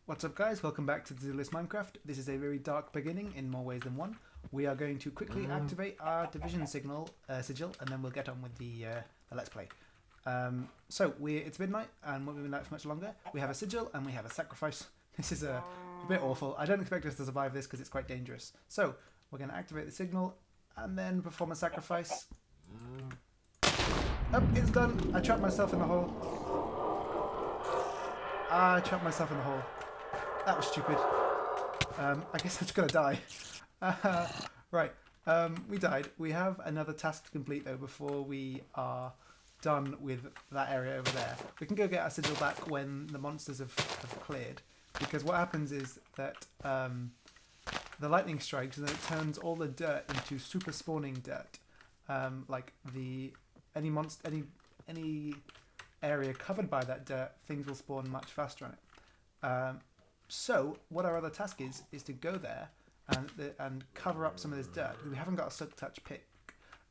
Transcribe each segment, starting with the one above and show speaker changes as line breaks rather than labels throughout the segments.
What's up guys, welcome back to the Do List Minecraft. This is a very dark beginning in more ways than one. We are going to quickly activate our division sigil and then we'll get on with the let's play. It's midnight and we've been out for much longer. We have a sigil and we have a sacrifice. This is a bit awful. I don't expect us to survive this because it's quite dangerous. So we're going to activate the signal and then perform a sacrifice. Oh, it's done. I trapped myself in the hole. That was stupid. I guess I'm just going to die. Right, we died. We have another task to complete though before we are done with that area over there. We can go get our sigil back when the monsters have cleared. Because what happens is that the lightning strikes and then it turns all the dirt into super spawning dirt. Any area covered by that dirt, things will spawn much faster on it. So what our other task is to go there and cover up some of this dirt. We haven't got a silk touch pick.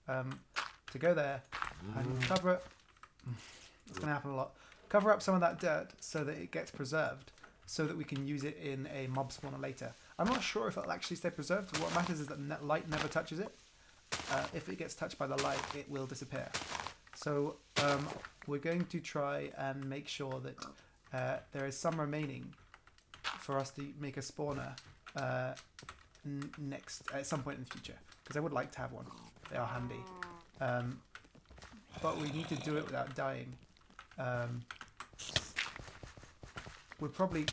To go there and cover it. It's going to happen a lot. Cover up some of that dirt so that it gets preserved, so that we can use it in a mob spawner later. I'm not sure if it'll actually stay preserved. What matters is that light never touches it. If it gets touched by the light, it will disappear. So we're going to try and make sure that there is some remaining for us to make a spawner at some point in the future, because I would like to have one. They are handy, but we need to do it without dying. We're probably,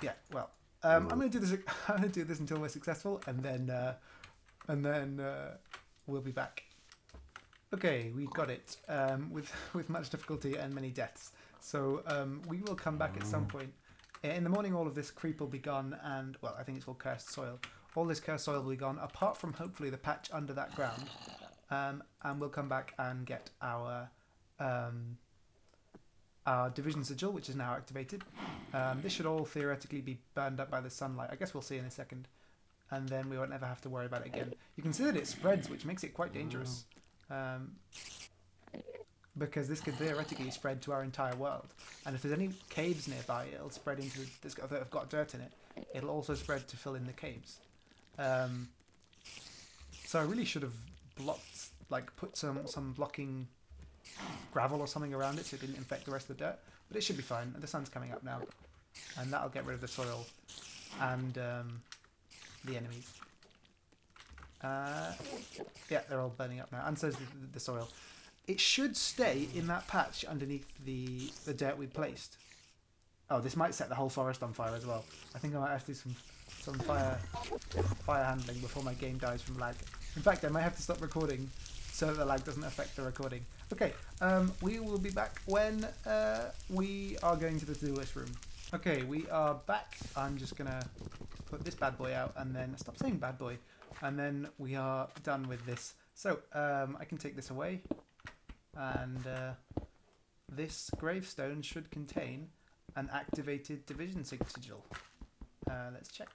yeah. Well, I'm going to do this. I'm going to do this until we're successful, and then we'll be back. Okay, we got it with much difficulty and many deaths. So we will come back at some point. In the morning, all of this creep will be gone, and, well, I think it's called cursed soil. All this cursed soil will be gone, apart from, hopefully, the patch under that ground. And we'll come back and get our division sigil, which is now activated. This should all theoretically be burned up by the sunlight. I guess we'll see in a second. And then we won't ever have to worry about it again. You can see that it spreads, which makes it quite dangerous. Because this could theoretically spread to our entire world, and if there's any caves nearby, it'll spread into that have got dirt in it. It'll also spread to fill in the caves. So I really should have put some blocking gravel or something around it so it didn't infect the rest of the dirt. But it should be fine. The sun's coming up now, and that'll get rid of the soil and the enemies. Yeah, they're all burning up now, and so is the soil. It should stay in that patch underneath the dirt we placed. Oh, this might set the whole forest on fire as well. I think I might have to do some fire handling before my game dies from lag. In fact, I might have to stop recording so that the lag doesn't affect the recording. Okay, we will be back when we are going to the to-do list room. Okay, we are back. I'm just going to put this bad boy out and then stop saying bad boy. And then we are done with this. So I can take this away. And this gravestone should contain an activated division sigil. Let's check.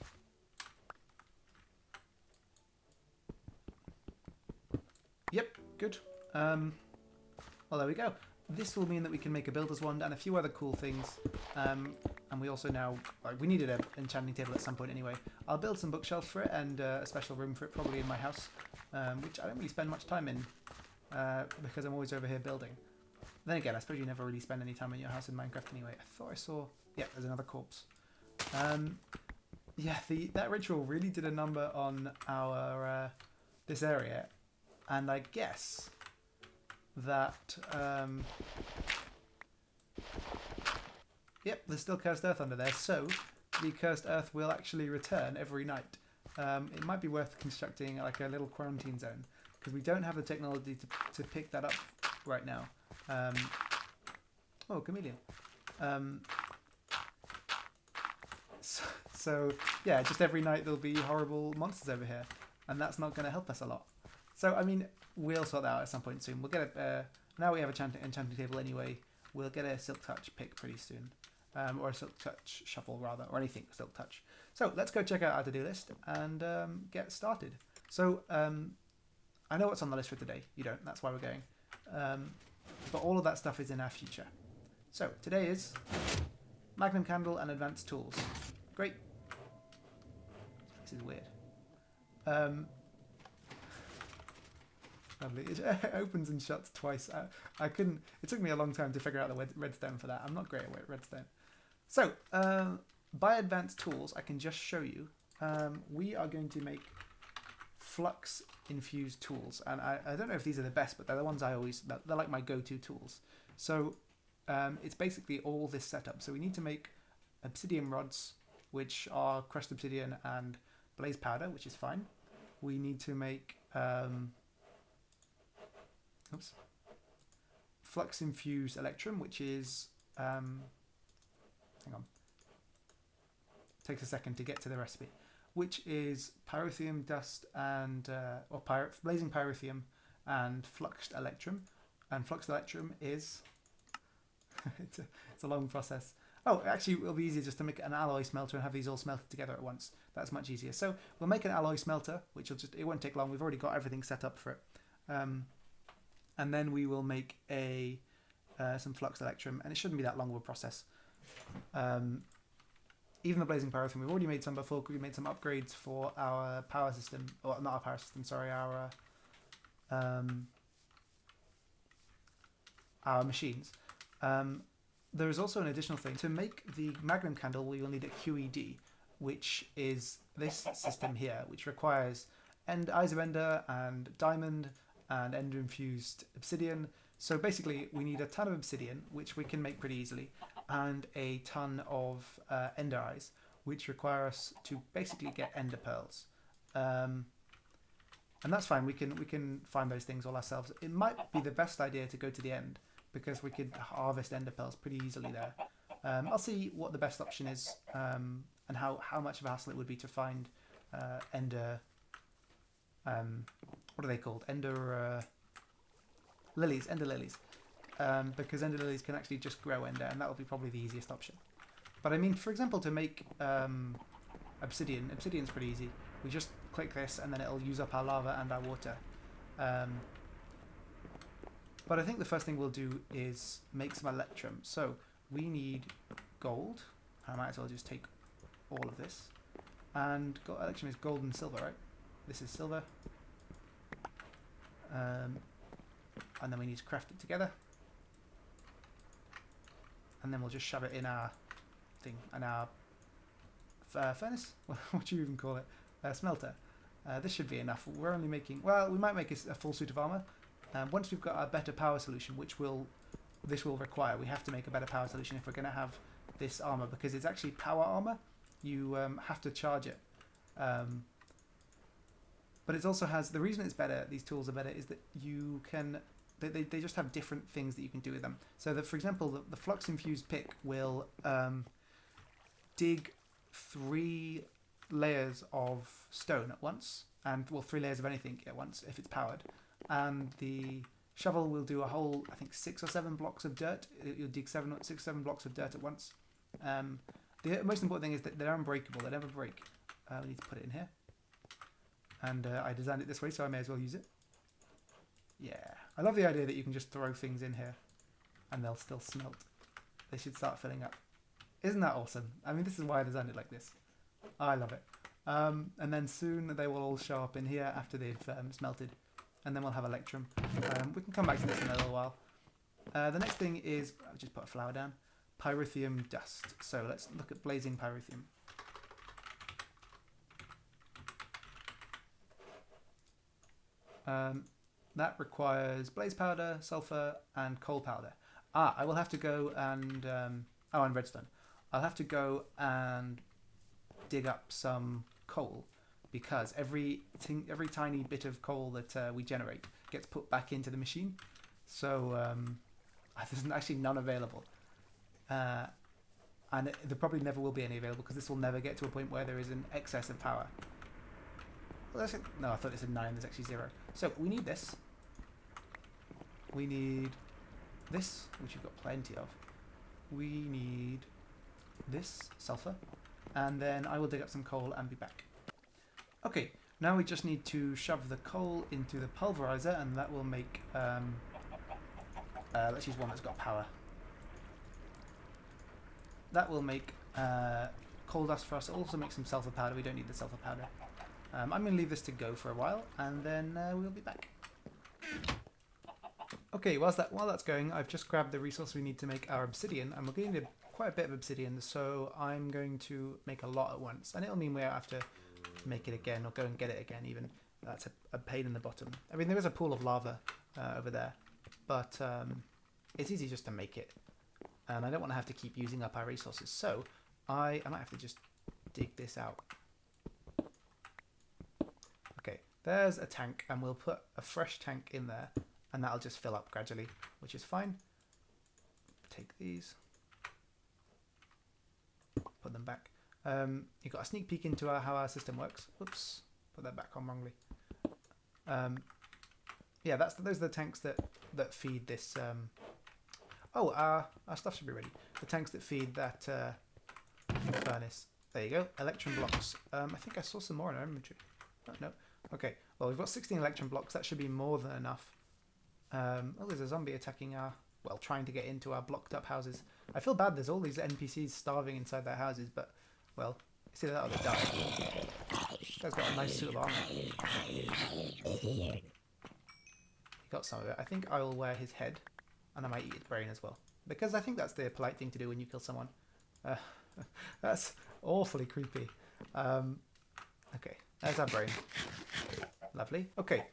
Yep, good. Well, there we go. This will mean that we can make a builder's wand and a few other cool things. And we also now, we needed an enchanting table at some point anyway. I'll build some bookshelves for it and a special room for it, probably in my house, which I don't really spend much time in. Because I'm always over here building. Then again, I suppose you never really spend any time in your house in Minecraft anyway. I thought I saw... Yeah, there's another corpse. Yeah, that ritual really did a number on our this area. And I guess that... Yep, there's still cursed earth under there. So, the cursed earth will actually return every night. It might be worth constructing like a little quarantine zone, because we don't have the technology to pick that up right now. Oh, chameleon. So, yeah, just every night there'll be horrible monsters over here, and that's not going to help us a lot. So, I mean, we'll sort that out at some point soon. We'll get now we have a enchanting table anyway. We'll get a silk touch pick pretty soon. Or a silk touch shovel, rather, or anything silk touch. So, let's go check out our to-do list and get started. So, I know what's on the list for today. You don't. That's why we're going. But all of that stuff is in our future. So today is Magnum Candle and Advanced Tools. Great. This is weird. Lovely. It opens and shuts twice. I couldn't. It took me a long time to figure out the redstone for that. I'm not great at redstone. So, by advanced tools, I can just show you. We are going to make flux infused tools, and I don't know if these are the best, but they're the ones they're like my go-to tools. So, it's basically all this setup. So we need to make obsidian rods, which are crushed obsidian and blaze powder, which is fine. We need to make flux infused electrum, which is hang on, takes a second to get to the recipe, which is pyrotheum dust and blazing pyrotheum and fluxed electrum. And fluxed electrum is it's a long process. Oh, actually, it'll be easier just to make an alloy smelter and have these all smelted together at once. That's much easier. So we'll make an alloy smelter, which it won't take long. We've already got everything set up for it. And then we will make some fluxed electrum, and it shouldn't be that long of a process. Even the blazing pyrotheum, we've already made some before. We made some upgrades for our power system, or not our power system, sorry, our machines. There is also an additional thing. To make the magnum candle, we will need a QED, which is this system here, which requires eyes of ender and diamond and ender infused obsidian. So basically, we need a ton of obsidian, which we can make pretty easily, and a ton of ender eyes, which require us to basically get ender pearls. And that's fine. We can find those things all ourselves. It might be the best idea to go to the end, because we could harvest ender pearls pretty easily there. I'll see what the best option is, and how much of a hassle it would be to find ender. What are they called? Ender lilies. Ender lilies. Because ender lilies can actually just grow ender, and that will be probably the easiest option. But I mean, for example, to make obsidian's pretty easy. We just click this, and then it'll use up our lava and our water. But I think the first thing we'll do is make some electrum. So we need gold. I might as well just take all of this. And electrum is gold and silver, right? This is silver. And then we need to craft it together. And then we'll just shove it in our thing, in our furnace? What do you even call it? Smelter. This should be enough. We're only making, well, we might make a full suit of armor. Once we've got a better power solution, which this will require, we have to make a better power solution if we're going to have this armor, because it's actually power armor. You have to charge it. But it also has, the reason it's better, these tools are better, is that you can, they just have different things that you can do with them. So that, for example, the flux infused pick will dig 3 layers of stone at once, and 3 layers of anything at once if it's powered. And the shovel will do a whole, I think, 6 or 7 blocks of dirt. You'll dig 6 or 7 blocks of dirt at once. The most important thing is that they're unbreakable. They never break. We need to put it in here. And I designed it this way, so I may as well use it. Yeah. I love the idea that you can just throw things in here and they'll still smelt. They should start filling up. Isn't that awesome? I mean, this is why I designed it like this. I love it. And then soon they will all show up in here after they've smelted. And then we'll have electrum. We can come back to this in a little while. The next thing is, I'll just put a flower down, pyrotheum dust. So let's look at blazing pyrotheum. That requires blaze powder, sulfur, and coal powder. I will have to go and and redstone. I'll have to go and dig up some coal, because every tiny bit of coal that we generate gets put back into the machine. So there's actually none available. And there probably never will be any available, because this will never get to a point where there is an excess of power. Well, no, I thought it said 9, there's actually 0. So we need this. We need this, which we've got plenty of. We need this, sulfur. And then I will dig up some coal and be back. Okay, now we just need to shove the coal into the pulverizer, and that will make... let's use one that's got power. That will make coal dust for us. It'll also make some sulfur powder. We don't need the sulfur powder. I'm going to leave this to go for a while, and then we'll be back. Okay, while that's going, I've just grabbed the resource we need to make our obsidian, and we're going to need quite a bit of obsidian, so I'm going to make a lot at once, and it'll mean we have to make it again, or go and get it again even. That's a pain in the bottom. I mean, there is a pool of lava over there, but it's easy just to make it, and I don't want to have to keep using up our resources, so I might have to just dig this out. Okay, there's a tank, and we'll put a fresh tank in there, and that'll just fill up gradually, which is fine. Take these, put them back. You got a sneak peek into how our system works. Oops, put that back on wrongly. Yeah, those are the tanks that feed this. Oh, our stuff should be ready. The tanks that feed that furnace. There you go. Electrum blocks. I think I saw some more in our inventory. Oh, no. Okay. Well, we've got 16 electrum blocks. That should be more than enough. Oh, there's a zombie attacking trying to get into our blocked up houses. I feel bad. There's all these NPCs starving inside their houses, but well, it's either that or they die. This guy's got a nice suit of armor. He got some of it. I think I will wear his head, and I might eat his brain as well, because I think that's the polite thing to do when you kill someone. That's awfully creepy. Okay, there's our brain. Lovely. Okay,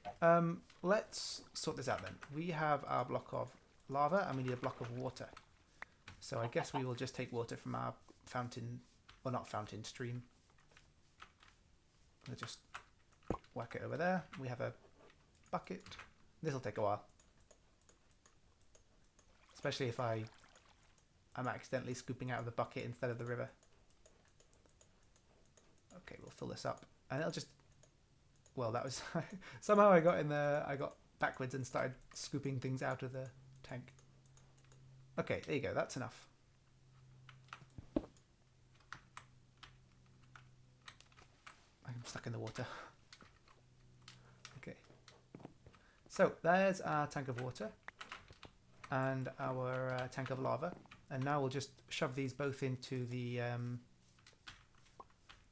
let's sort this out then. We have our block of lava and we need a block of water. So I guess we will just take water from our fountain, or not fountain, stream. We'll just whack it over there. We have a bucket. This will take a while. Especially if I'm accidentally scooping out of the bucket instead of the river. Okay, we'll fill this up. And it'll just... Well, that was... somehow I got backwards and started scooping things out of the tank. Okay, there you go. That's enough. I'm stuck in the water. Okay. So, there's our tank of water. And our tank of lava. And now we'll just shove these both into the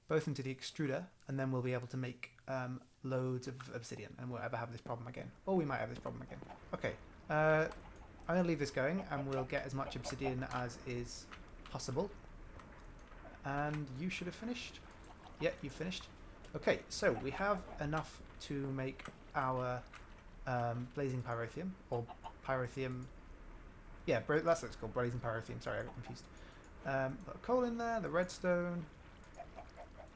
extruder, and then we'll be able to make loads of obsidian, and we'll ever have this problem again. Or we might have this problem again. Okay, I'm going to leave this going, and we'll get as much obsidian as is possible. And you should have finished. Yep, you finished. Okay, so we have enough to make our blazing pyrotheum, or pyrotheum. Yeah, that's what it's called, blazing pyrotheum. Sorry, I got confused. Put coal in there, the redstone.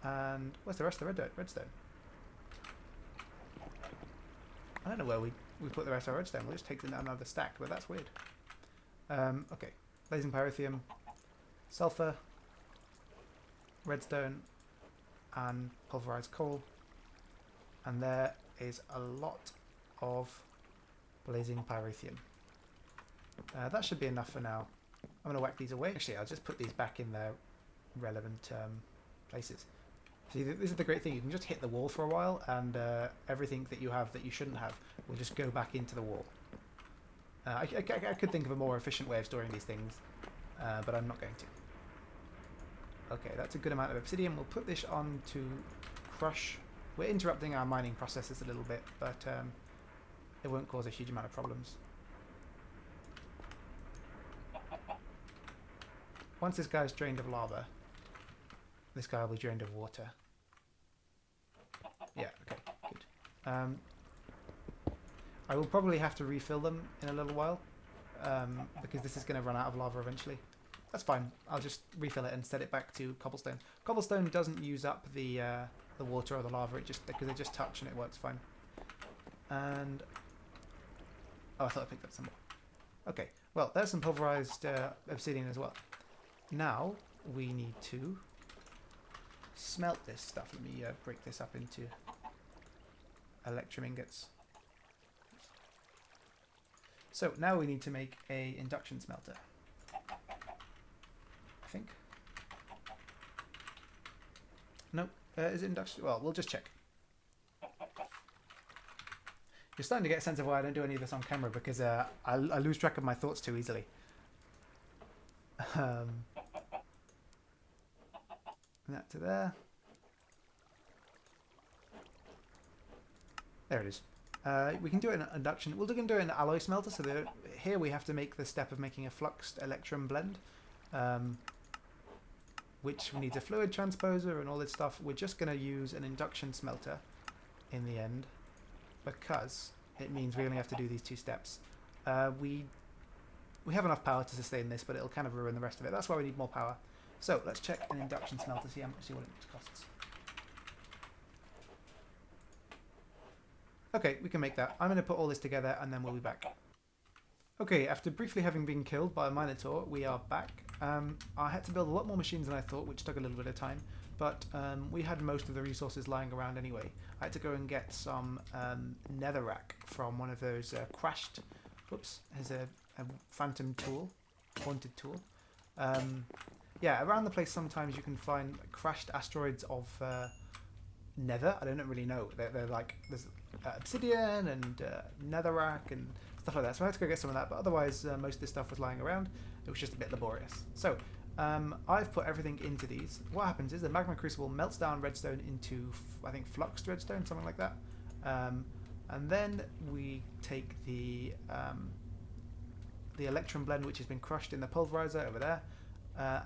And where's the rest of the redstone? I don't know where we put the rest of our redstone. We'll just take another stack, but that's weird. Okay, blazing pyrotheum, sulfur, redstone, and pulverized coal. And there is a lot of blazing pyrotheum. That should be enough for now. I'm going to whack these away. Actually, I'll just put these back in their relevant places. See, this is the great thing. You can just hit the wall for a while, and everything that you have that you shouldn't have will just go back into the wall. I could think of a more efficient way of storing these things, but I'm not going to. Okay, that's a good amount of obsidian. We'll put this on to crush. We're interrupting our mining processes a little bit, but it won't cause a huge amount of problems. Once this guy's drained of lava, this guy will be drained of water. Yeah, okay, good. I will probably have to refill them in a little while, because this is going to run out of lava eventually. That's fine. I'll just refill it and set it back to cobblestone. Cobblestone doesn't use up the water or the lava, because they just touch and it works fine. And oh, I thought I picked up some more. Okay, well, there's some pulverized obsidian as well. Now we need to smelt this stuff. Let me break this up into electrum ingots. So now we need to make a induction smelter, I think. Nope. Is it induction? Well, we'll just check. You're starting to get a sense of why I don't do any of this on camera, because I lose track of my thoughts too easily. And that to there. There it is. We can do it in induction. We're going to do it in an alloy smelter. So here we have to make the step of making a fluxed electrum blend, which needs a fluid transposer and all this stuff. We're just going to use an induction smelter in the end because it means we only have to do these 2 steps. We have enough power to sustain this, but it'll kind of ruin the rest of it. That's why we need more power. So let's check an induction smelter, see what it costs. Okay, we can make that. I'm going to put all this together and then we'll be back. Okay, after briefly having been killed by a Minotaur, we are back. I had to build a lot more machines than I thought, which took a little bit of time, but we had most of the resources lying around anyway. I had to go and get some netherrack from one of those crashed... Whoops, there's a phantom tool, haunted tool. Yeah, around the place sometimes you can find crashed asteroids of nether. I don't really know. They're like... there's obsidian and netherrack and stuff like that, so I had to go get some of that, but otherwise most of this stuff was lying around. It was just a bit laborious. So I've put everything into these. What happens is the magma crucible melts down redstone into I think fluxed redstone, something like that, and then we take the electrum blend, which has been crushed in the pulverizer over there,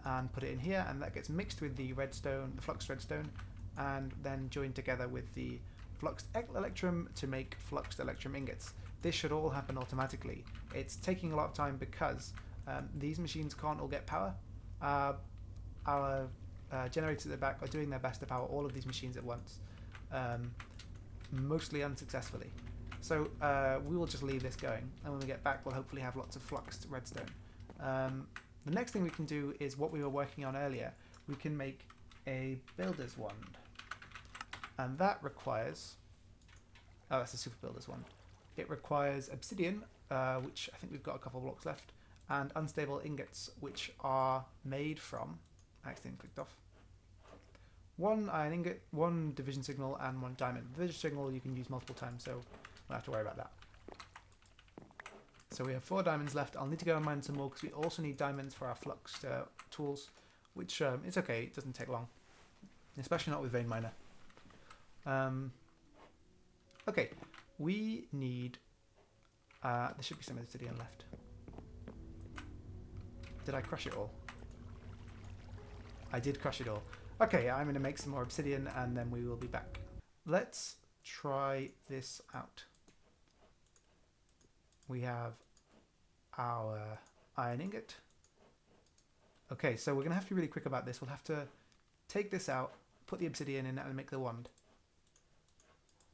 and put it in here, and that gets mixed with the redstone, the fluxed redstone, and then joined together with the fluxed electrum to make fluxed electrum ingots. This should all happen automatically. It's taking a lot of time because these machines can't all get power. Our generators at the back are doing their best to power all of these machines at once, mostly unsuccessfully. So we will just leave this going, and when we get back we'll hopefully have lots of fluxed redstone. The next thing we can do is what we were working on earlier. We can make a builder's wand. And that requires... oh, that's a super builder's wand. It requires obsidian, which I think we've got a couple of blocks left, and unstable ingots, which are made from... I accidentally clicked off. 1 iron ingot, 1 division signal, and 1 diamond. Division signal you can use multiple times, so we don't have to worry about that. So we have 4 diamonds left. I'll need to go and mine some more because we also need diamonds for our Fluxed Tools, which it's okay, it doesn't take long, especially not with Vein Miner. Okay, we need... there should be some obsidian left. Did I crush it all? I did crush it all. Okay, I'm going to make some more obsidian and then we will be back. Let's try this out. We have our iron ingot. Okay, so we're going to have to be really quick about this. We'll have to take this out, put the obsidian in and make the wand,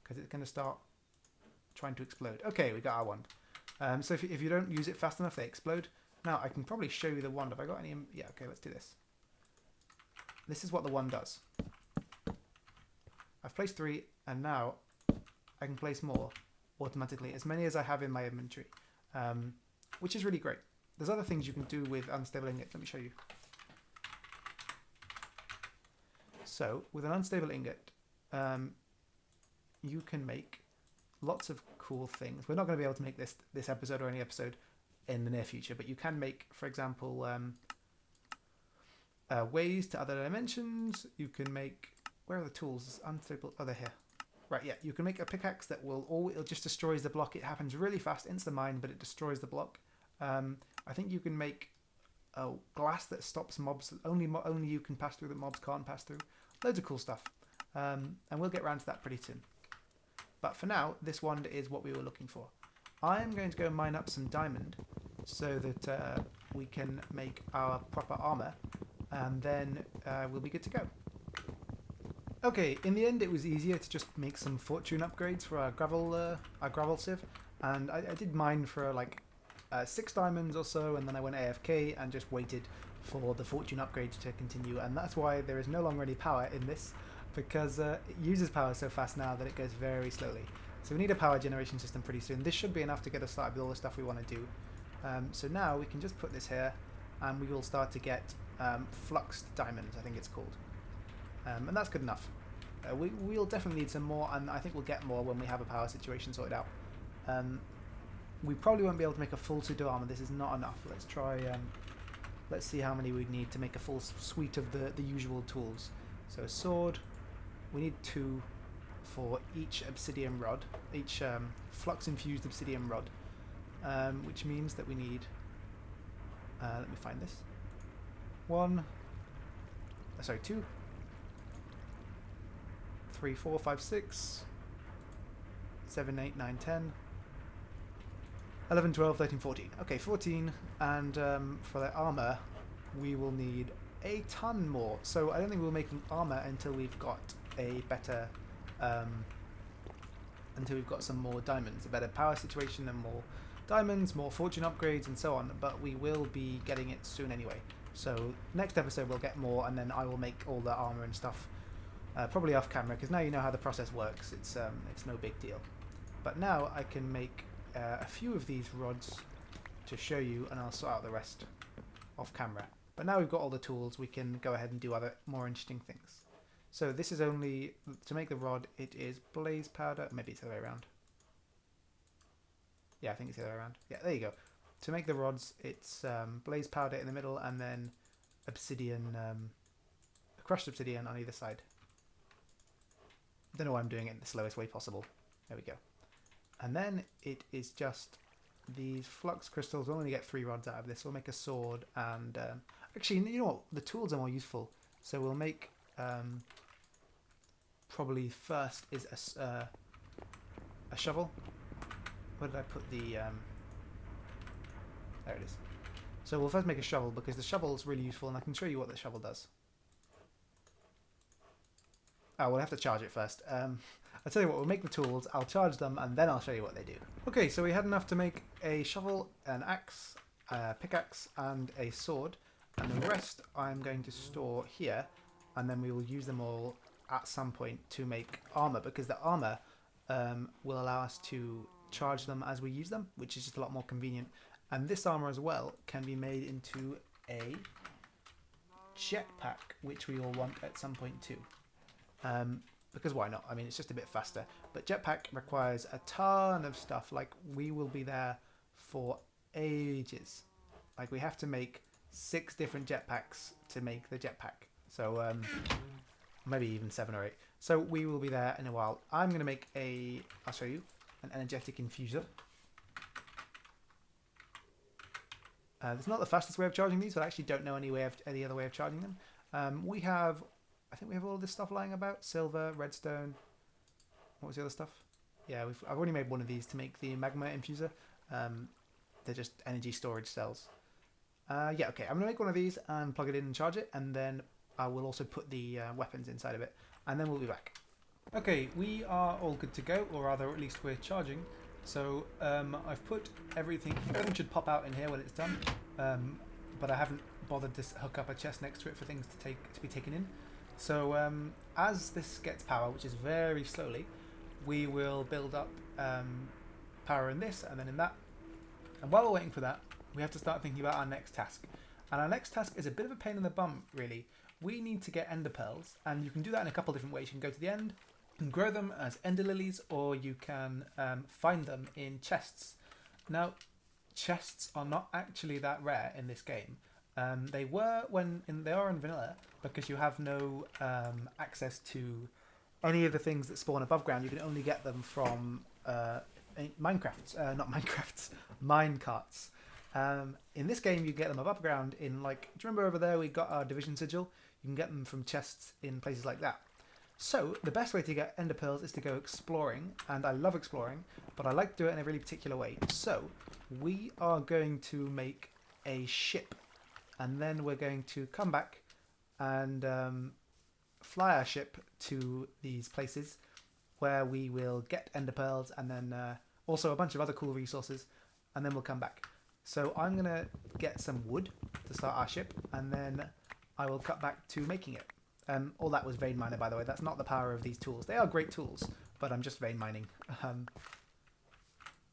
because it's going to start trying to explode. Okay, we got our wand. So if you don't use it fast enough, they explode. Now, I can probably show you the wand. Have I got any... yeah, okay, let's do this. This is what the wand does. I've placed 3, and now I can place more automatically, as many as I have in my inventory, which is really great. There's other things you can do with unstable ingot. Let me show you. So, with an unstable ingot, you can make lots of cool things. We're not going to be able to make this episode or any episode in the near future, but you can make, for example, ways to other dimensions. You can make... where are the tools? Unstable... oh, they're here. Right, yeah. You can make a pickaxe that it just destroys the block. It happens really fast, insta-mine, but it destroys the block. I think you can make a glass that stops mobs. Only you can pass through that mobs can't pass through. Loads of cool stuff. And we'll get around to that pretty soon. But for now, this wand is what we were looking for. I am going to go mine up some diamond so that we can make our proper armor, and then we'll be good to go. Okay, in the end it was easier to just make some fortune upgrades for our gravel sieve, and I did mine for like 6 diamonds or so, and then I went AFK and just waited for the fortune upgrades to continue, and that's why there is no longer any power in this, because it uses power so fast now that it goes very slowly. So we need a power generation system pretty soon. This should be enough to get us started with all the stuff we want to do. So now we can just put this here, and we will start to get fluxed diamonds, I think it's called. And that's good enough. We'll definitely need some more, and I think we'll get more when we have a power situation sorted out. We probably won't be able to make a full suit of armor. This is not enough. Let's try... let's see how many we'd need to make a full suite of the usual tools. So a sword, we need 2 for each obsidian rod, each flux infused obsidian rod, which means that we need, let me find this, 2, 3, 4, 5, 6, 7, 8, 9, 10, 11, 12, 13, 14. Okay, 14, and for the armor, we will need a ton more. So I don't think we'll make armor until we've got a better, until we've got some more diamonds, a better power situation and more diamonds, more fortune upgrades and so on, but we will be getting it soon anyway. So next episode we'll get more, and then I will make all the armor and stuff, probably off camera, because now you know how the process works. It's no big deal. But now I can make a few of these rods to show you, and I'll sort out the rest off camera. But now we've got all the tools, we can go ahead and do other more interesting things. So this is only, to make the rod, it is blaze powder, maybe it's the other way around. Yeah, I think it's the other way around. Yeah, there you go. To make the rods, it's blaze powder in the middle, and then obsidian, crushed obsidian on either side. Don't know why I'm doing it in the slowest way possible. There we go. And then it is just these flux crystals. We'll only get 3 rods out of this. We'll make a sword, and actually, you know what? The tools are more useful. So we'll make probably first is a shovel. Where did I put the? There it is. So we'll first make a shovel, because the shovel is really useful, and I can show you what the shovel does. Oh, we'll have to charge it first. I'll tell you what, we'll make the tools, I'll charge them, and then I'll show you what they do. Okay, so we had enough to make a shovel, an axe, a pickaxe, and a sword. And the rest I'm going to store here, and then we will use them all at some point to make armor, because the armor will allow us to charge them as we use them, which is just a lot more convenient. And this armor as well can be made into a jetpack, which we all want at some point too. Because why not? I mean, it's just a bit faster. But jetpack requires a ton of stuff. Like, we will be there for ages. Like, we have to make 6 different jetpacks to make the jetpack. So, maybe even 7 or 8. So we will be there in a while. I'm going to make I'll show you, an energetic infuser. It's not the fastest way of charging these, but I actually don't know any other way of charging them. I think we have all this stuff lying about. Silver, redstone. What was the other stuff? Yeah, I've already made one of these to make the magma infuser. They're just energy storage cells. Yeah, okay. I'm going to make one of these and plug it in and charge it. And then I will also put the weapons inside of it. And then we'll be back. Okay, we are all good to go. Or rather, at least we're charging. So I've put everything. Everything should pop out in here when it's done. But I haven't bothered to hook up a chest next to it for things to be taken in. So as this gets power, which is very slowly, we will build up power in this and then in that. And while we're waiting for that, we have to start thinking about our next task. And our next task is a bit of a pain in the bum, really. We need to get ender pearls, and you can do that in a couple different ways. You can go to the end and grow them as ender lilies, or you can find them in chests. Now, chests are not actually that rare in this game. They were they are in vanilla, because you have no access to any of the things that spawn above ground. You can only get them from minecarts. In this game, you get them above ground in, like, do you remember over there we got our division sigil? You can get them from chests in places like that. So the best way to get ender pearls is to go exploring, and I love exploring, but I like to do it in a really particular way. So we are going to make a ship, and then we're going to come back and fly our ship to these places where we will get ender pearls, and then also a bunch of other cool resources, and then we'll come back. So I'm going to get some wood to start our ship, and then I will cut back to making it. All that was vein miner, by the way. That's not the power of these tools. They are great tools, but I'm just vein mining.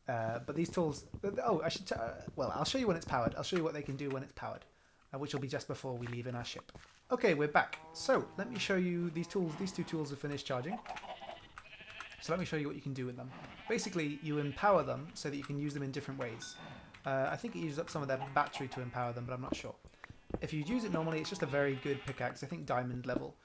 But these tools... Oh, I should... well, I'll show you when it's powered. I'll show you what they can do when it's powered, which will be just before we leave in our ship. Okay, we're back. So let me show you these tools. These 2 tools are finished charging. So let me show you what you can do with them. Basically, you empower them so that you can use them in different ways. I think it uses up some of their battery to empower them, but I'm not sure. If you use it normally, it's just a very good pickaxe, I think diamond level.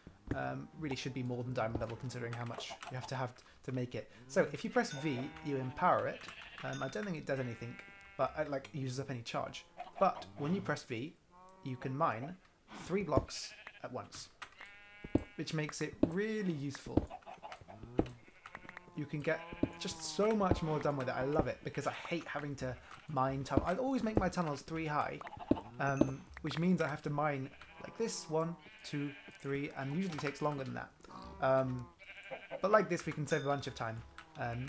really should be more than diamond level considering how much you have to make it. So if you press V, you empower it. I don't think it does anything, but it like uses up any charge. But when you press V, you can mine 3 blocks at once, which makes it really useful. You can get just so much more done with it. I love it because I hate having to mine tunnels. I always make my tunnels 3 high, which means I have to mine like this 1, 2, 3, and usually takes longer than that. But like this, we can save a bunch of time.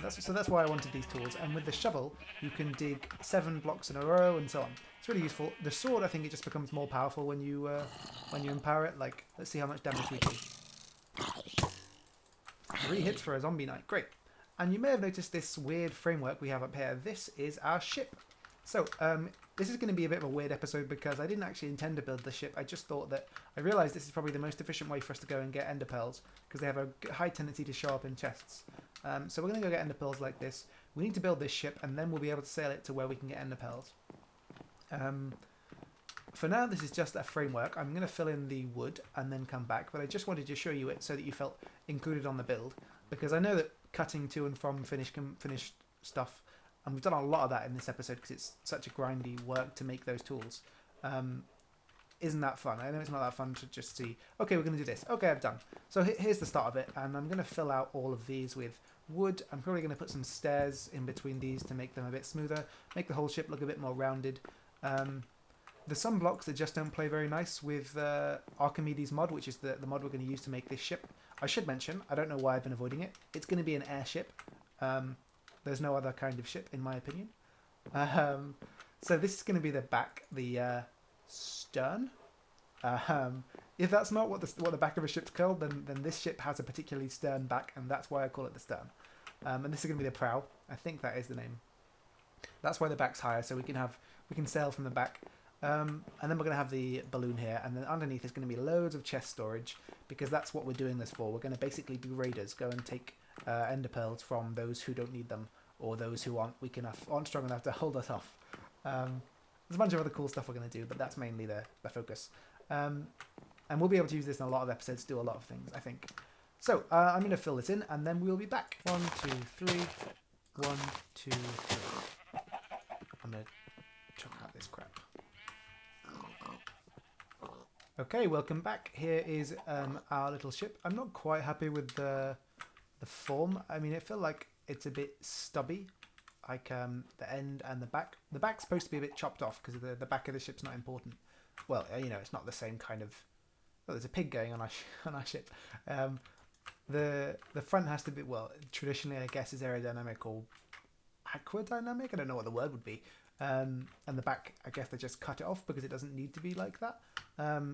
So that's why I wanted these tools. And with the shovel, you can dig 7 blocks in a row and so on. It's really useful. The sword, I think it just becomes more powerful when you empower it. Like, let's see how much damage we do. 3 hits for a zombie knight. Great. And you may have noticed this weird framework we have up here. This is our ship. So, this is going to be a bit of a weird episode because I didn't actually intend to build the ship. I just thought that I realised this is probably the most efficient way for us to go and get ender pearls because they have a high tendency to show up in chests. So we're going to go get ender pearls like this. We need to build this ship and then we'll be able to sail it to where we can get ender pearls. For now, this is just a framework. I'm going to fill in the wood and then come back, but I just wanted to show you it so that you felt included on the build because I know that cutting to and from finished stuff, and we've done a lot of that in this episode because it's such a grindy work to make those tools. Isn't that fun? I know it's not that fun to just see, okay, we're going to do this. Okay, I've done. So here's the start of it, and I'm going to fill out all of these with wood. I'm probably going to put some stairs in between these to make them a bit smoother, make the whole ship look a bit more rounded. There's some blocks that just don't play very nice with Archimedes mod, which is the mod we're going to use to make this ship. I should mention, I don't know why I've been avoiding it. It's going to be an airship. There's no other kind of ship, in my opinion. So this is going to be the back, the stern. If that's not what the back of a ship's called, then this ship has a particularly stern back, and that's why I call it the stern. And this is going to be the prow. I think that is the name. That's why the back's higher, so we can sail from the back. And then we're going to have the balloon here, and then underneath is going to be loads of chest storage, because that's what we're doing this for. We're going to basically be raiders, go and take ender pearls from those who don't need them, or those who aren't weak enough, aren't strong enough to hold us off. There's a bunch of other cool stuff we're going to do, but that's mainly the focus. And we'll be able to use this in a lot of episodes to do a lot of things, I think. So, I'm going to fill this in, and then we'll be back. 1, 2, 3. 1, 2, 3. I'm going to chuck out this crap. Okay, welcome back. Here is our little ship. I'm not quite happy with the form. I mean, it feels like it's a bit stubby, like the end and the back. The back's supposed to be a bit chopped off because the back of the ship's not important. Well, you know, it's not the same kind of... Oh, there's a pig going on our ship. The front has to be, well, traditionally I guess is aerodynamic or aquadynamic. I don't know what the word would be. And the back, I guess they just cut it off because it doesn't need to be like that.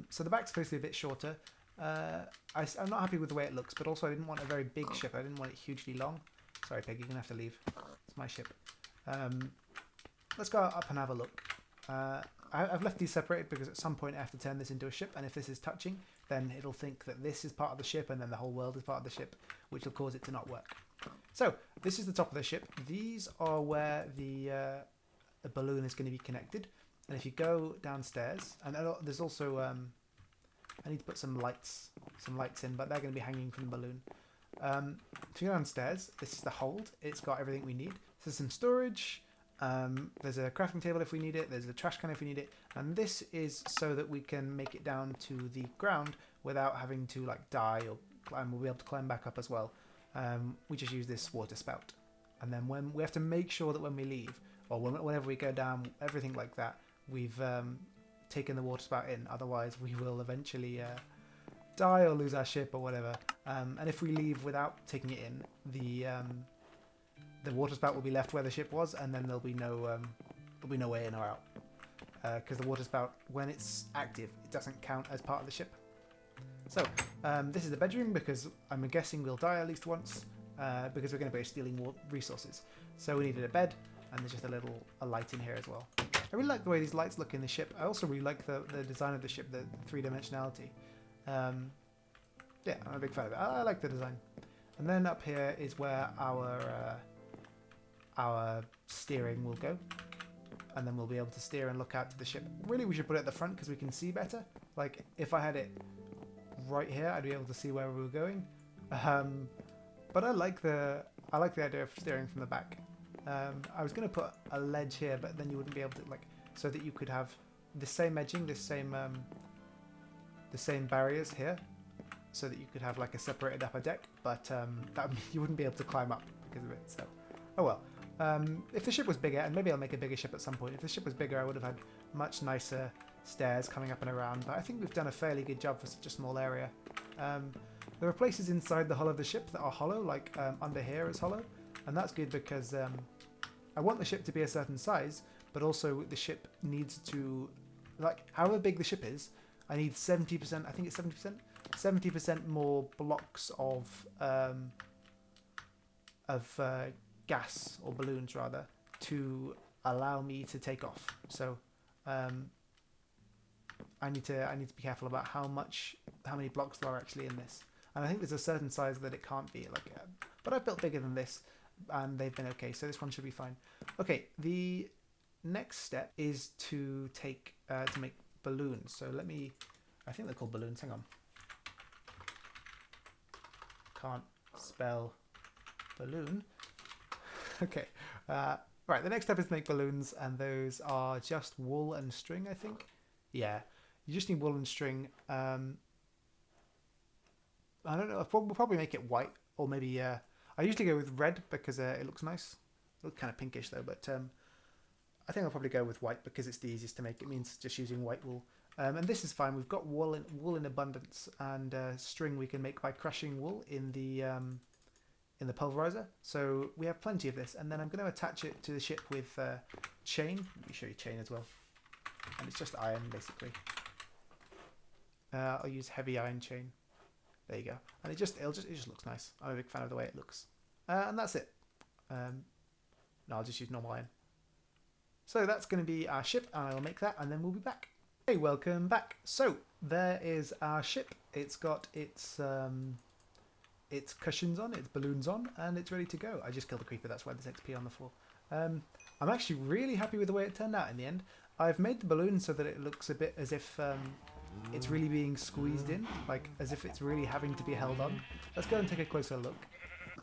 So the back's supposed to be a bit shorter. I'm not happy with the way it looks, but also I didn't want a very big ship. I didn't want it hugely long. Sorry, Peg, you're going to have to leave. It's my ship. Let's go up and have a look. I've left these separated because at some point I have to turn this into a ship, and if this is touching, then it'll think that this is part of the ship and then the whole world is part of the ship, which will cause it to not work. So, this is the top of the ship. These are where the balloon is going to be connected. And if you go downstairs, and there's also I need to put some lights in, but they're going to be hanging from the balloon. If you go downstairs, this is the hold. It's got everything we need. There's some storage. There's a crafting table if we need it. There's a trash can if we need it. And this is so that we can make it down to the ground without having to like die or climb. We'll be able to climb back up as well. We just use this water spout, and then when we have to make sure that when we leave or whenever we go down, everything like that, we've taken the water spout in. Otherwise, we will eventually die or lose our ship or whatever. And if we leave without taking it in, the water spout will be left where the ship was, and then there'll be no way in or out. Because the water spout, when it's active, it doesn't count as part of the ship. So, this is the bedroom because I'm guessing we'll die at least once because we're going to be stealing resources. So we needed a bed, and there's just a light in here as well. I really like the way these lights look in the ship. I also really like the design of the ship, the three-dimensionality. Yeah, I'm a big fan of it. I like the design. And then up here is where our steering will go. And then we'll be able to steer and look out to the ship. Really, we should put it at the front because we can see better. Like, if I had it right here, I'd be able to see where we were going. But I like the idea of steering from the back. I was going to put a ledge here, but then you wouldn't be able to, like, so that you could have the same edging, the same barriers here, so that you could have like a separated upper deck. But that you wouldn't be able to climb up because of it. So, oh well. If the ship was bigger, and maybe I'll make a bigger ship at some point. If the ship was bigger, I would have had much nicer stairs coming up and around. But I think we've done a fairly good job for such a small area. There are places inside the hull of the ship that are hollow, like under here is hollow, and that's good because I want the ship to be a certain size, but also the ship needs to, like, however big the ship is, I need 70%, I think it's 70%? 70% more blocks of gas, or balloons rather, to allow me to take off. So I need to be careful about how many blocks there are actually in this. And I think there's a certain size that it can't be, like, but I've built bigger than this, and they've been okay, so this one should be fine. Okay, the next step is to make balloons. So I think they're called balloons. Hang on. Can't spell balloon. Okay. Right, the next step is to make balloons, and those are just wool and string, I think. Yeah, you just need wool and string. I don't know. We'll probably make it white, or maybe I usually go with red because it looks nice. It looks kind of pinkish though, but I think I'll probably go with white because it's the easiest to make. It means just using white wool, and this is fine. We've got wool in abundance, and string we can make by crushing wool in the pulverizer. So we have plenty of this, and then I'm going to attach it to the ship with chain. Let me show you chain as well, and it's just iron basically. I'll use heavy iron chain. There you go, and it just looks nice. I'm a big fan of the way it looks, and that's it. No, I'll just use normal iron. So that's going to be our ship, and I'll make that, and then we'll be back. Hey, welcome back. So there is our ship. It's got its cushions on, its balloons on, and it's ready to go. I just killed the creeper. That's why there's XP on the floor. I'm actually really happy with the way it turned out in the end. I've made the balloon so that it looks a bit as if it's really being squeezed in, like as if it's really having to be held on. Let's go and take a closer look.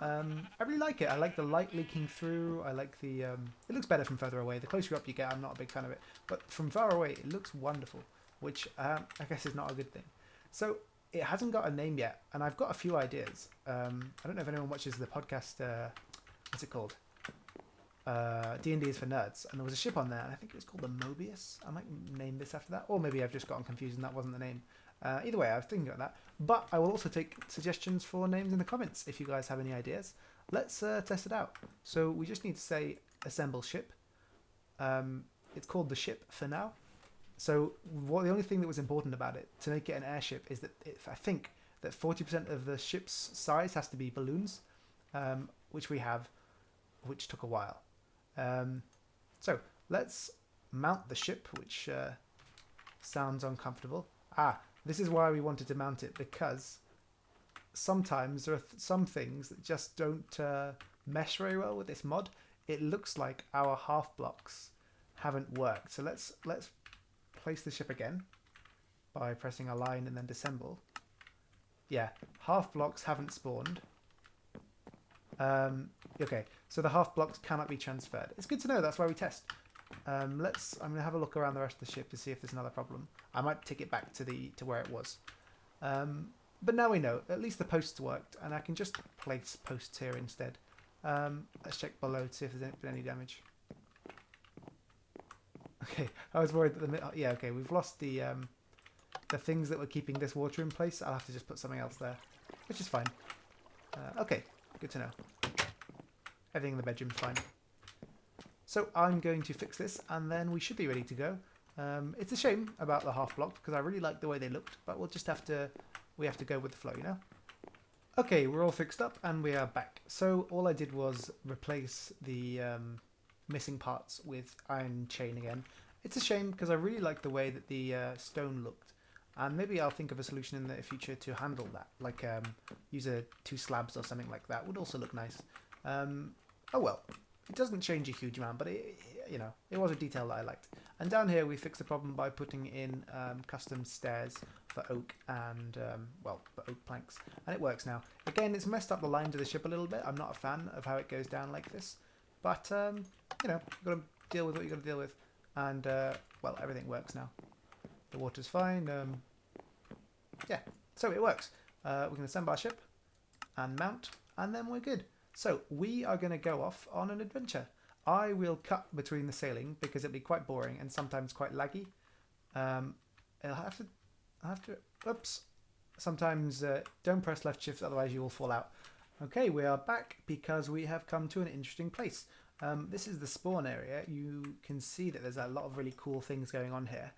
I really like it. I like the light leaking through. I like the it looks better from further away. The closer up you get, I'm not a big fan of it, but from far away it looks wonderful, which I guess is not a good thing. So it hasn't got a name yet, and I've got a few ideas. I don't know if anyone watches the podcast, what's it called? D&D is for Nerds, and there was a ship on there, and I think it was called the Mobius. I might name this after that, or maybe I've just gotten confused and that wasn't the name. Either way, I was thinking about that. But I will also take suggestions for names in the comments if you guys have any ideas. Let's test it out. So we just need to say assemble ship. It's called the ship for now. So the only thing that was important about it to make it an airship is that I think that 40% of the ship's size has to be balloons, which we have, which took a while. So let's mount the ship, which sounds uncomfortable. This is why we wanted to mount it, because sometimes there are some things that just don't mesh very well with this mod. It looks like our half blocks haven't worked. So let's place the ship again by pressing a line and then disassemble. Yeah, half blocks haven't spawned. Okay, so the half blocks cannot be transferred. It's good to know. That's why we test. I'm going to have a look around the rest of the ship to see if there's another problem. I might take it back to where it was. But now we know. At least the posts worked, and I can just place posts here instead. Let's check below to see if there's been any damage. Okay, I was worried that yeah, okay, we've lost the things that were keeping this water in place. I'll have to just put something else there, which is fine. Okay, good to know. Everything in the bedroom's fine. So I'm going to fix this, and then we should be ready to go. It's a shame about the half block because I really like the way they looked, but we'll just have to go with the flow, you know. Okay, we're all fixed up and we are back. So all I did was replace the missing parts with iron chain again. It's a shame because I really like the way that the stone looked, and maybe I'll think of a solution in the future to handle that, like use two slabs or something like that. Would also look nice. Oh well. It doesn't change a huge amount, but it was a detail that I liked. And down here we fix the problem by putting in custom stairs for oak and, well, for oak planks. And it works now. Again, it's messed up the lines of the ship a little bit. I'm not a fan of how it goes down like this. But, you know, you've got to deal with what you've got to deal with. And, well, everything works now. The water's fine. Yeah, so it works. We're going to assemble our ship and mount, and then we're good. So we are going to go off on an adventure. I will cut between the sailing because it'll be quite boring and sometimes quite laggy. I'll have to, oops. Sometimes don't press left shift, otherwise you will fall out. Okay, we are back because we have come to an interesting place. This is the spawn area. You can see that there's a lot of really cool things going on here.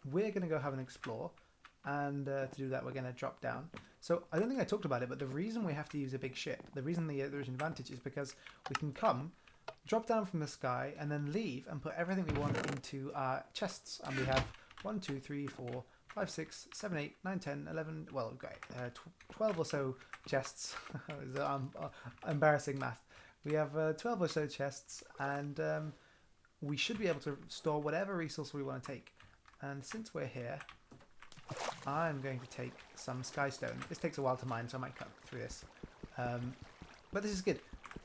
We're going to go have an explore. And to do that, we're going to drop down. So I don't think I talked about it, but the reason we have to use a big ship, the reason there's an advantage is because we can come, drop down from the sky, and then leave and put everything we want into our chests. And we have 1, 2, 3, 4, 5, 6, 7, 8, 9, 10, 11, well, okay, 12 or so chests. Embarrassing math. We have 12 or so chests, and we should be able to store whatever resource we want to take. And since we're here, I'm going to take some skystone. This takes a while to mine, so I might cut through this. But this is good.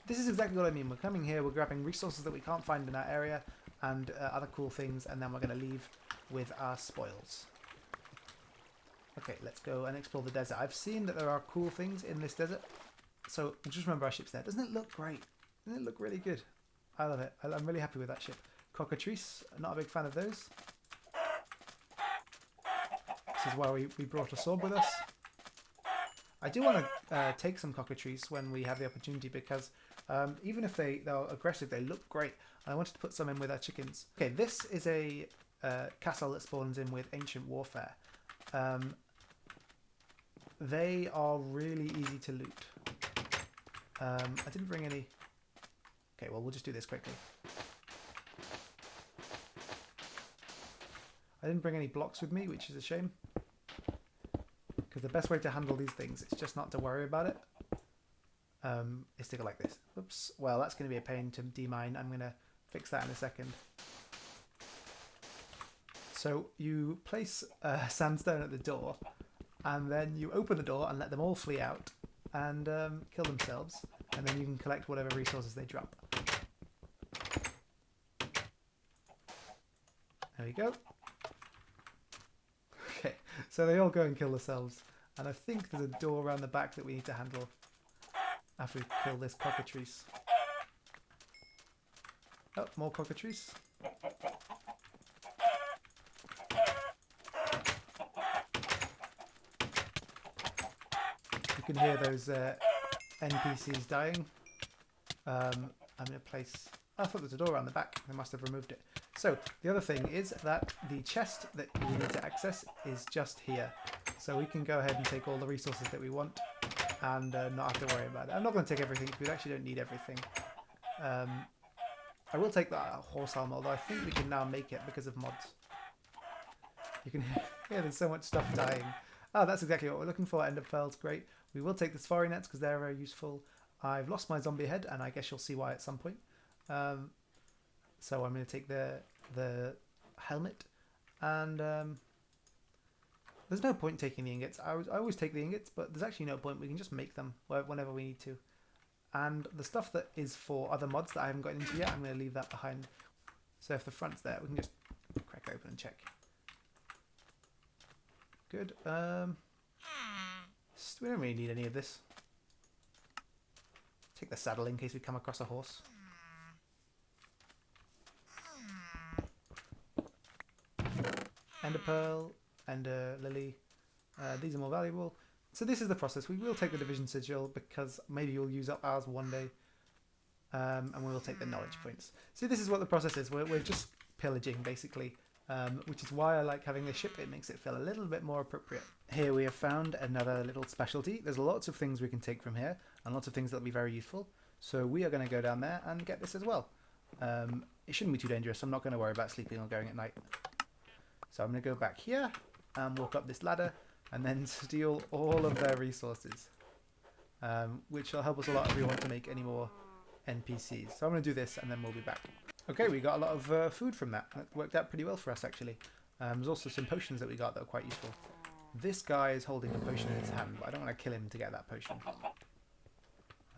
This is exactly what I mean. We're coming here, we're grabbing resources that we can't find in our area and other cool things, and then we're going to leave with our spoils. Okay, let's go and explore the desert. I've seen that there are cool things in this desert, so just remember our ship's there. Doesn't it look great? Doesn't it look really good? I love it. I'm really happy with that ship. Cockatrice, not a big fan of those. This is why we brought a sword with us. I do want to take some cockatrice when we have the opportunity because even if they're aggressive, they look great. I wanted to put some in with our chickens. Okay, this is a castle that spawns in with ancient warfare. They are really easy to loot. I didn't bring any... Okay, well, we'll just do this quickly. I didn't bring any blocks with me, which is a shame. Because the best way to handle these things is just not to worry about it. Is to go like this. Oops. Well, that's going to be a pain to demine. I'm going to fix that in a second. So you place sandstone at the door, and then you open the door and let them all flee out and kill themselves. And then you can collect whatever resources they drop. There we go. Okay, so they all go and kill themselves. And I think there's a door around the back that we need to handle after we kill this cockatrice. Oh, more cockatrice. You can hear those NPCs dying. I'm going to place... Oh, I thought there was a door around the back. They must have removed it. So, the other thing is that the chest that we need to access is just here. So we can go ahead and take all the resources that we want and not have to worry about it. I'm not going to take everything because we actually don't need everything. I will take that horse armor, although I think we can now make it because of mods. You can hear there's so much stuff dying. Oh, that's exactly what we're looking for. Ender pearls, great. We will take the safari nets because they're very useful. I've lost my zombie head, and I guess you'll see why at some point. So I'm going to take the helmet, and there's no point taking the ingots. I always take the ingots, but there's actually no point. We can just make them whenever we need to. And the stuff that is for other mods that I haven't gotten into yet, I'm going to leave that behind. So if the front's there, we can just crack it open and check. Good. We don't really need any of this. Take the saddle in case we come across a horse. Ender pearl, ender lily. These are more valuable. So this is the process. We will take the division sigil because maybe you'll use up ours one day. And we will take the knowledge points. So this is what the process is. We're just pillaging basically. Which is why I like having this ship. It makes it feel a little bit more appropriate. Here we have found another little specialty. There's lots of things we can take from here and lots of things that will be very useful. So we are going to go down there and get this as well. It shouldn't be too dangerous. I'm not going to worry about sleeping or going at night. So I'm going to go back here and walk up this ladder and then steal all of their resources. Which will help us a lot if we want to make any more NPCs. So I'm going to do this and then we'll be back. Okay, we got a lot of food from that. That worked out pretty well for us, actually. There's also some potions that we got that are quite useful. This guy is holding a potion in his hand, but I don't want to kill him to get that potion.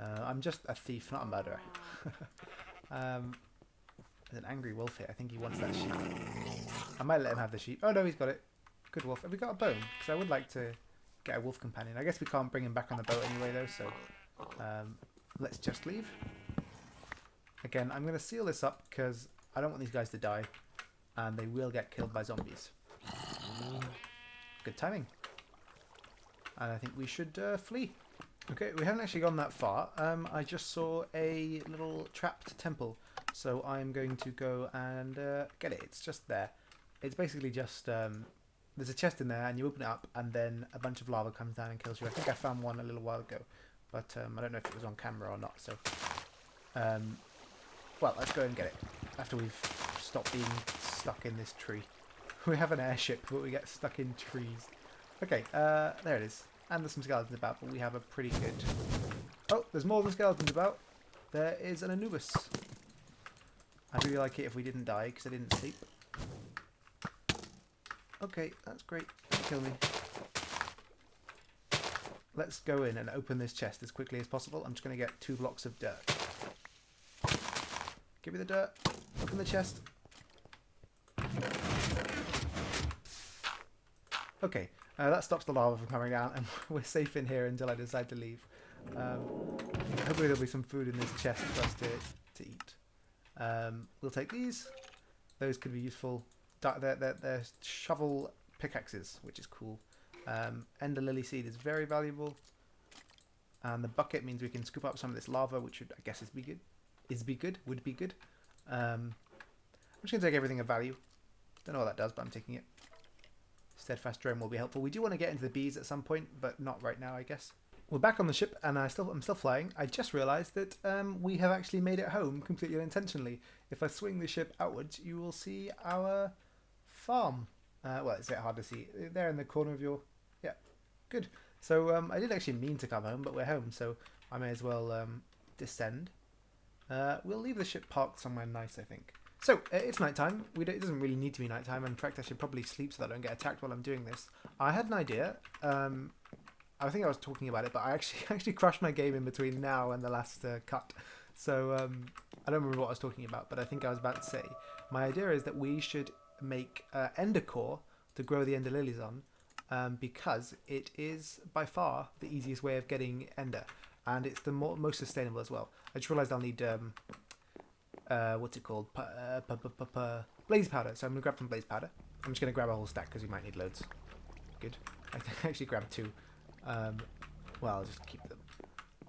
I'm just a thief, not a murderer. There's an angry wolf here. I think he wants that sheep. I might let him have the sheep. Oh no, he's got it. Good wolf. Have we got a bone? Because I would like to get a wolf companion. I guess we can't bring him back on the boat anyway though, so let's just leave. Again, I'm going to seal this up because I don't want these guys to die and they will get killed by zombies. Good timing. And I think we should flee. Okay, we haven't actually gone that far. I just saw a little trapped temple. So I'm going to go and get it. It's just there. It's basically just... there's a chest in there and you open it up and then a bunch of lava comes down and kills you. I think I found one a little while ago. But I don't know if it was on camera or not. So, well, let's go and get it. After we've stopped being stuck in this tree. We have an airship, but we get stuck in trees. Okay, there it is. And there's some skeletons about, but we have a pretty good... Oh, there's more than skeletons about. There is an Anubis. I'd really like it if we didn't die, because I didn't sleep. Okay, that's great. Don't kill me. Let's go in and open this chest as quickly as possible. I'm just going to get 2 blocks of dirt. Give me the dirt. Open the chest. Okay, that stops the lava from coming down, and we're safe in here until I decide to leave. Hopefully there'll be some food in this chest for us to eat. We'll take these. Those could be useful. They're shovel pickaxes, which is cool. Ender lily seed is very valuable. And the bucket means we can scoop up some of this lava, which would, I guess, would be good. I'm just going to take everything of value. Don't know what that does, but I'm taking it. Steadfast drone will be helpful. We do want to get into the bees at some point, but not right now, I guess. We're back on the ship, and I'm still flying. I just realised that we have actually made it home completely unintentionally. If I swing the ship outwards, you will see our farm. Well, it's a bit hard to see. There in the corner of your... Yeah, good. So I didn't actually mean to come home, but we're home, so I may as well descend. We'll leave the ship parked somewhere nice, I think. So, it's nighttime. It doesn't really need to be nighttime. In fact, I should probably sleep so that I don't get attacked while I'm doing this. I had an idea. I think I was talking about it, but I actually crashed my game in between now and the last cut. So, I don't remember what I was talking about, but I think I was about to say. My idea is that we should make ender core to grow the ender lilies on, because it is by far the easiest way of getting ender. And it's the most sustainable as well. I just realised I'll need... what's it called? Blaze powder. So I'm going to grab some blaze powder. I'm just going to grab a whole stack because we might need loads. Good. I actually grabbed 2. Well, I'll just keep them.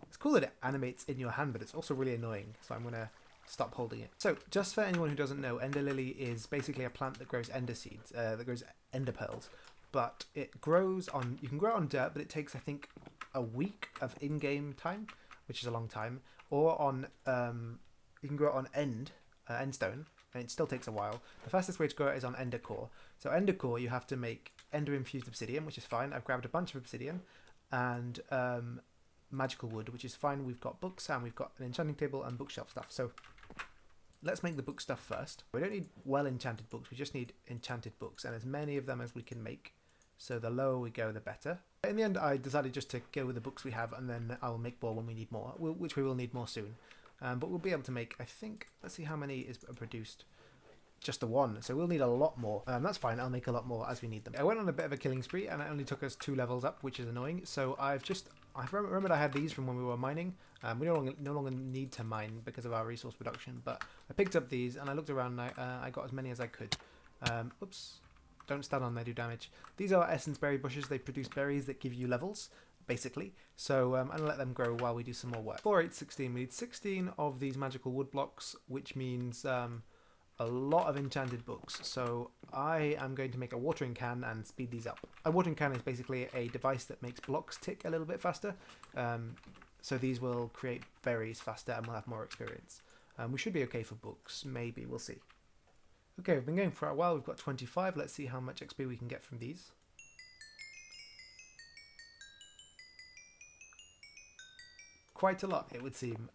It's cool that it animates in your hand, but it's also really annoying. So I'm going to stop holding it. So just for anyone who doesn't know, ender lily is basically a plant that grows ender seeds, that grows ender pearls. But it grows on... You can grow it on dirt, but it takes, I think, a week of in-game time, which is a long time. Or on... you can grow it on endstone, and it still takes a while. The fastest way to grow it is on ender core. So ender core, you have to make ender infused obsidian, which is fine. I've grabbed a bunch of obsidian, and magical wood, which is fine. We've got books, and we've got an enchanting table and bookshelf stuff. So let's make the book stuff first. We don't need well enchanted books, we just need enchanted books, and as many of them as we can make. So the lower we go, the better. In the end, I decided just to go with the books we have, and then I'll make more when we need more, which we will need more soon. But we'll be able to make, I think, let's see how many is produced. Just the 1, so we'll need a lot more. That's fine, I'll make a lot more as we need them. I went on a bit of a killing spree, and it only took us 2 levels up, which is annoying. So I've remembered I had these from when we were mining. We no longer need to mine because of our resource production, but I picked up these, and I looked around, and I got as many as I could. Oops, don't stand on, they do damage. These are essence berry bushes. They produce berries that give you levels, basically. So I'm going to let them grow while we do some more work. 4, 8, 16. We need 16 of these magical wood blocks, which means a lot of enchanted books. So I am going to make a watering can and speed these up. A watering can is basically a device that makes blocks tick a little bit faster. So these will create berries faster and we'll have more experience. We should be okay for books. Maybe. We'll see. Okay, we've been going for a while. We've got 25. Let's see how much XP we can get from these. Quite a lot, it would seem.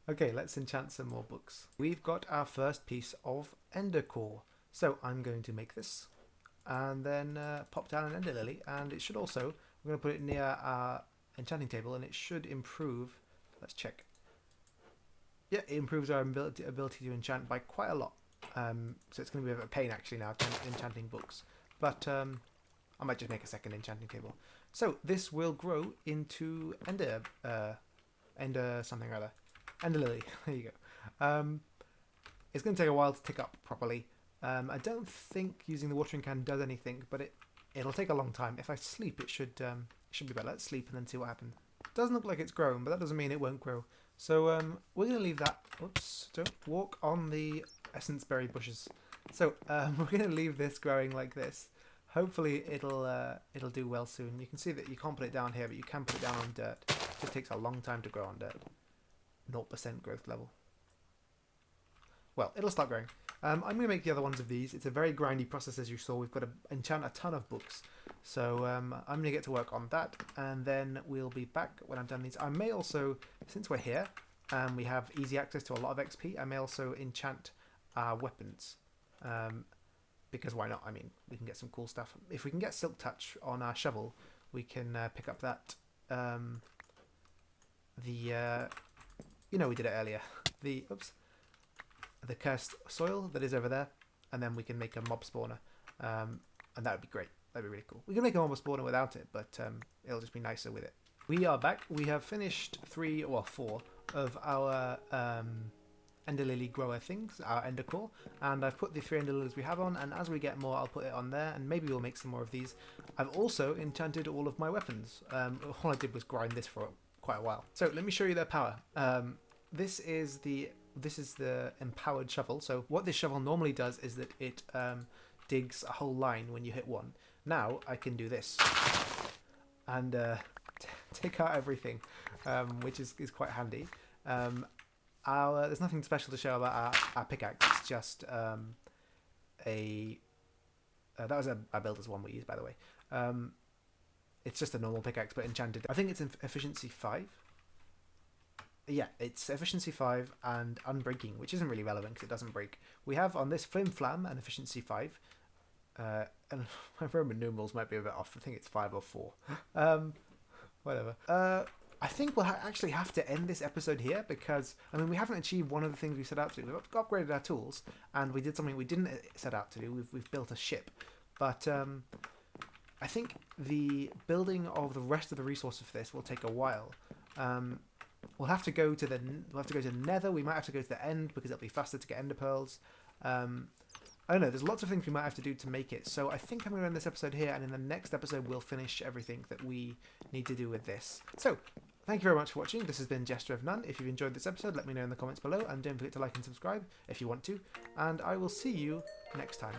Okay, let's enchant some more books. We've got our first piece of ender core. So I'm going to make this and then pop down an ender lily, and it should also, we're going to put it near our enchanting table, and it should improve. Let's check. Yeah, it improves our ability to enchant by quite a lot. So it's going to be a bit of a pain actually now, enchanting books. But I might just make a second enchanting table. So this will grow into ender something or other. Ender lily. There you go. It's going to take a while to tick up properly. I don't think using the watering can does anything, but it'll take a long time. If I sleep, it should be better. Let's sleep and then see what happens. Doesn't look like it's grown, but that doesn't mean it won't grow. So we're going to leave that. Oops! Don't walk on the essence berry bushes. So we're going to leave this growing like this. Hopefully it'll do well soon. You can see that you can't put it down here, but you can put it down on dirt. It just takes a long time to grow on dirt. 0% growth level. Well, it'll start growing. I'm going to make the other ones of these. It's a very grindy process, as you saw. We've got to enchant a ton of books. So I'm going to get to work on that, and then we'll be back when I've done these. I may also, since we're here and we have easy access to a lot of XP, I may also enchant our weapons. Because why not? I mean, we can get some cool stuff. If we can get Silk Touch on our shovel, we can pick up that, you know, we did it earlier. The cursed soil that is over there, and then we can make a mob spawner, and that would be great. That'd be really cool. We can make a mob spawner without it, but it'll just be nicer with it. We are back. We have finished 4 of our ender lily grower things, our ender core, and I've put the 3 ender lilies we have on, and as we get more I'll put it on there, and maybe we'll make some more of these. I've also enchanted all of my weapons. All I did was grind this for quite a while. So let me show you their power. This is the empowered shovel. So what this shovel normally does is that it digs a whole line when you hit one. Now I can do this and take out everything, which is quite handy. There's nothing special to show about our pickaxe. It's just that was a builder's one we used, by the way. It's just a normal pickaxe but enchanted. I think it's in efficiency 5. Yeah, it's efficiency 5 and unbreaking, which isn't really relevant because it doesn't break. We have on this Flim Flam an efficiency 5. And my Roman numerals might be a bit off. I think it's 5 or 4. Whatever. I think we'll actually have to end this episode here because, I mean, we haven't achieved one of the things we set out to do. We've upgraded our tools and we did something we didn't set out to do. We've built a ship. But I think the building of the rest of the resources for this will take a while. We'll have to go to the Nether. We might have to go to the end because it'll be faster to get ender pearls. I don't know. There's lots of things we might have to do to make it. So I think I'm going to end this episode here, and in the next episode we'll finish everything that we need to do with this. So thank you very much for watching. This has been Jester of None. If you've enjoyed this episode, let me know in the comments below, and don't forget to like and subscribe if you want to. And I will see you next time.